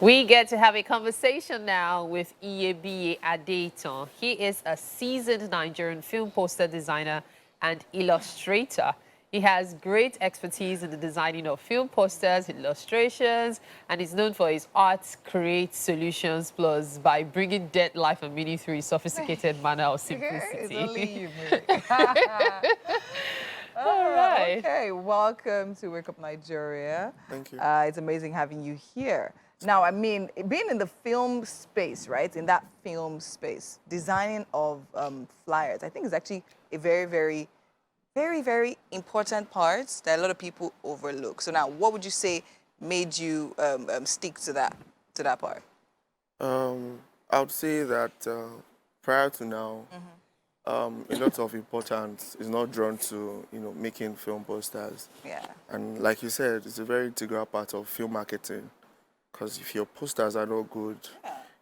We get to have a conversation now with Iyebiye Adeitan. He is a seasoned Nigerian film poster designer and illustrator. He has great expertise in the designing of film posters, illustrations, and is known for his art create solutions plus by bringing death, life, and meaning through his sophisticated manner of simplicity. It's only you, mate. All right. Okay, welcome to Wake Up Nigeria. Thank you. It's amazing having you here. Now, I mean, being in the film space, right? In that film space, designing of flyers, I think is actually a very important part that a lot of people overlook. So now, what would you say made you stick to that part? I would say that prior to now, a lot of importance is not drawn to making film posters. Yeah. And like you said, it's a very integral part of film marketing. Because if your posters are not good,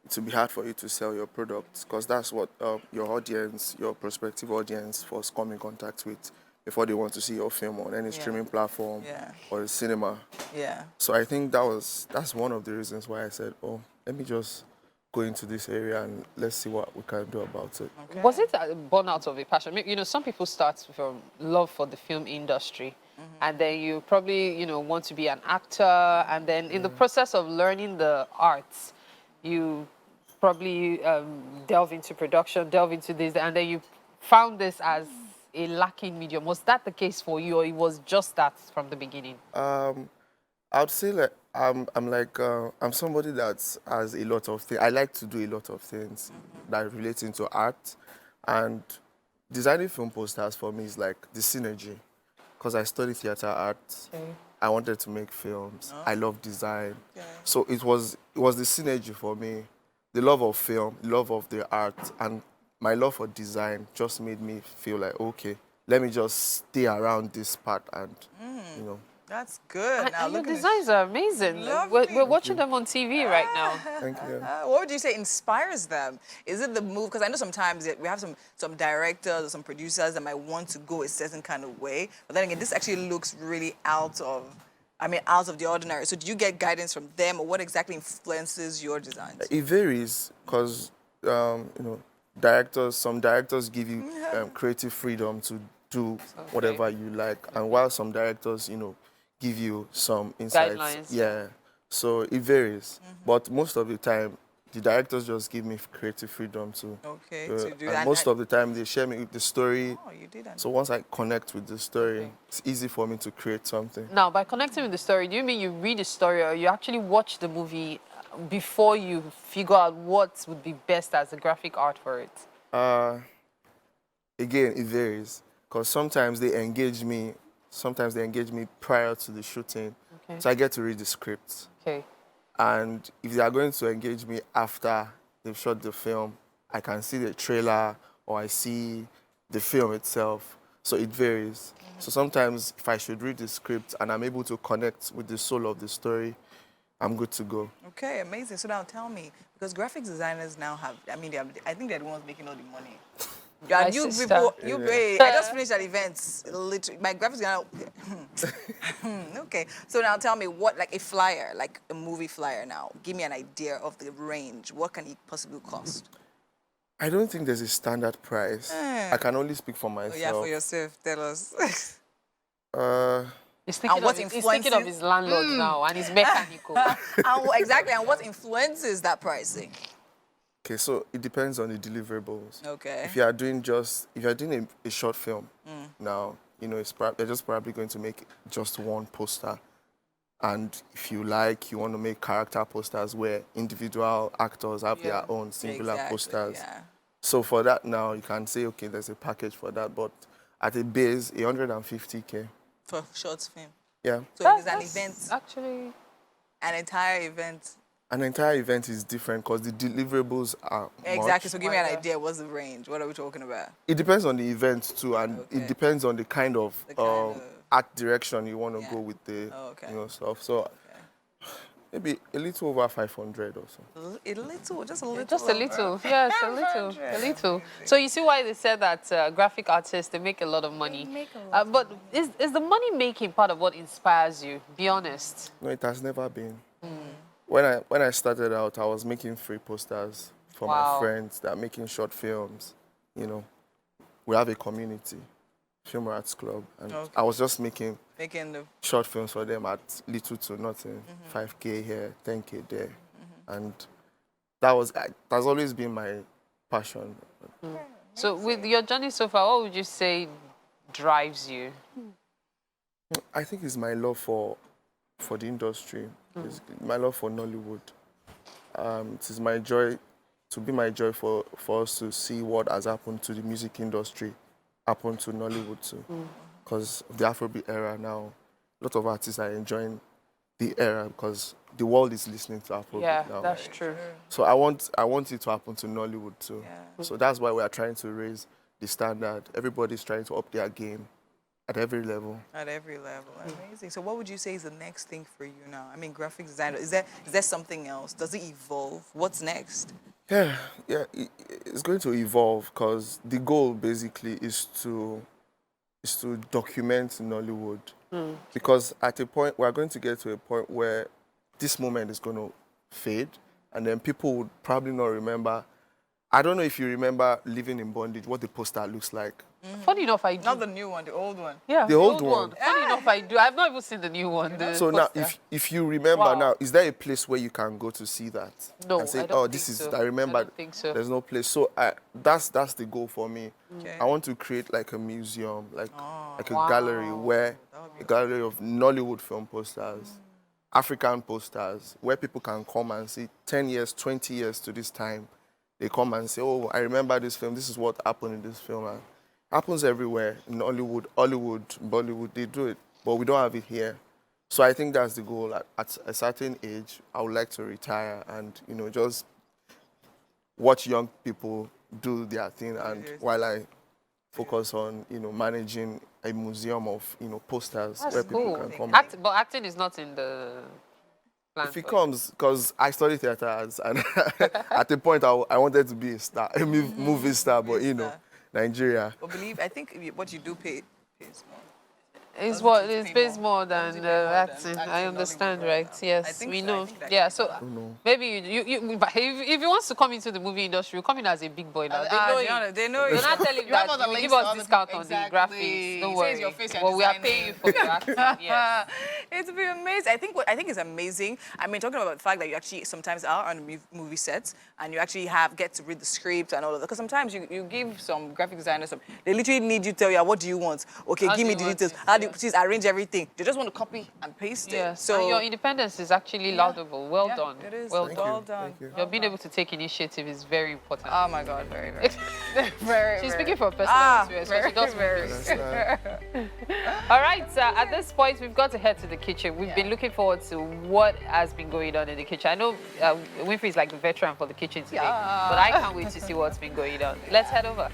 it will be hard for you to sell your products. Because that's what your audience, your prospective audience, first come in contact with before they want to see your film on any streaming platform or the cinema. Yeah. So I think that's one of the reasons why I said, oh, let me just go into this area and let's see what we can do about it. Okay. Was it a burnout of a passion? Some people start from love for the film industry, and then you probably, want to be an actor, and then in the process of learning the arts, you probably delve into production, delve into this, and then you found this as a lacking medium. Was that the case for you, or it was just that from the beginning? I would say like I'm somebody that has a lot of things. I like to do a lot of things that relate into art, and designing film posters for me is like the synergy, because I studied theater art. Okay. I wanted to make films. I love design, so it was the synergy for me. The love of film, the love of the art, and my love for design just made me feel like, okay, let me just stay around this part and That's good. And your designs are amazing. We're watching them on TV right now. Thank you. What would you say inspires them? Is it the move? Because I know sometimes we have some directors or some producers that might want to go a certain kind of way. But then again, this actually looks really out of the ordinary. So do you get guidance from them, or what exactly influences your designs? It varies because, some directors give you creative freedom to do whatever you like. And while some directors, give you some insights. Guidelines. Yeah. So it varies. But most of the time, the directors just give me creative freedom to to do that. And most of the time, they share me with the story. Oh, you did that. So once I connect with the story, it's easy for me to create something. Now, by connecting with the story, do you mean you read the story, or you actually watch the movie before you figure out what would be best as a graphic art for it? Again, it varies. Because sometimes they engage me prior to the shooting. Okay. So I get to read the script. Okay. And if they are going to engage me after they've shot the film, I can see the trailer or I see the film itself. So it varies. So sometimes if I should read the script and I'm able to connect with the soul of the story, I'm good to go. Okay, amazing. So now tell me, because graphics designers now have, I think they're the ones making all the money. My you sister. people, I just finished an event. Literally, my graphics are okay. So now tell me, what, like a flyer, like a movie flyer now, give me an idea of the range. What can it possibly cost? I don't think there's a standard price. I can only speak for myself. Oh, yeah, for yourself. Tell us. He's thinking of his landlord now, and he's mechanical. Exactly, and what influences that pricing? Okay, so it depends on the deliverables. Okay. If you are doing a short film now, they're just probably going to make just one poster. And if you want to make character posters where individual actors have their own singular posters. Yeah. So for that now, you can say, okay, there's a package for that, but at a base, 150K. For short film. Yeah. So it is an event. Actually, an entire event. An entire event is different because the deliverables are exactly. much. So give me an idea. What's the range? What are we talking about? It depends on the event too, and it depends on the kind of art direction you want to go with the stuff. So maybe a little over 500 or so. A little, just a little. Just a little, yes, a little. So you see why they said that graphic artists, they make a lot of money. They make a lot but is the money making part of what inspires you? Be honest. No, it has never been. when I started out, I was making free posters for Wow. my friends that are making short films. You know, we have a community, Film Arts Club, and Okay. I was just making Making the short films for them at little to nothing, 5K here, 10K there, and that's always been my passion. So with your journey so far, what would you say drives you? I think it's my love for the industry, it's my love for Nollywood. It is my joy to be my joy for us to see what has happened to the music industry happen to Nollywood too. Because of the Afrobeat era now, a lot of artists are enjoying the era because the world is listening to Afrobeat Yeah, now. that's true. So I want it to happen to Nollywood too. Yeah. So that's why we are trying to raise the standard. Everybody's trying to up their game at every level. At every level. Amazing. So what would you say is the next thing for you now? I mean, graphic designer, is there something else? Does it evolve? What's next? Yeah, it's going to evolve because the goal basically is to document Nollywood. Because at a point, we're going to get to a point where this moment is going to fade, and then people would probably not remember. I don't know if you remember Living in Bondage, what the poster looks like. Funny enough, I do. Not the new one, the old one. Yeah, The old one. Funny enough, I do. I've not even seen the new one. the So now, poster. if you remember Wow. now, is there a place where you can go to see that? No, and say, I don't oh, think this is, so. I remember. I don't think so. There's no place. So that's the goal for me. Okay. I want to create like a museum, like a Wow. gallery where a gallery of Nollywood film posters, African posters, where people can come and see 10 years, 20 years to this time. They come and say, oh, I remember this film. This is what happened in this film. And it happens everywhere in Hollywood, Bollywood. They do it, but we don't have it here. So I think that's the goal. At a certain age, I would like to retire and just watch young people do their thing, and while I focus on managing a museum of posters That's where people cool. can come. But acting is not in the plan. If it for you. comes, because I studied theater arts, and at the point I wanted to be a star, a movie star, but Nigeria. But I think what you do pays more. It's Doesn't it's pay pays more. more than Doesn't pay more than acting. acting I in understand, Nollywood right? right now. Yes, I think we so. know. I think that Yeah, can so happen. maybe you but if he wants to come into the movie industry, you come in as a big boy now. They know him. They know You're you. not telling You have all that the you give links to us all the- discount on Exactly. the graphics. Don't It worry. says your face you're Well, we are designing. paying you for your acting. Yes. It'll be amazing. I think it's amazing. I mean, talking about the fact that you actually sometimes are on movie sets and you actually get to read the script and all of that. Because sometimes you give some graphic designers they literally need you to tell you, what do you want? Okay, How give do me you the want details. it? How do you Yeah. please arrange everything? They just want to copy and paste it. Yes. So And your independence is actually laudable. Well yeah, done. It is. Well Thank done. you. Well done. Thank you. Your being able to take initiative is very important. Oh my God, very, very, very. She's speaking from personal experience. So she does very. All right, at this point, we've got to head to the kitchen. We've been looking forward to what has been going on in the kitchen. I know Winfrey is like the veteran for the kitchen today, but I can't wait to see what's been going on. Let's head over.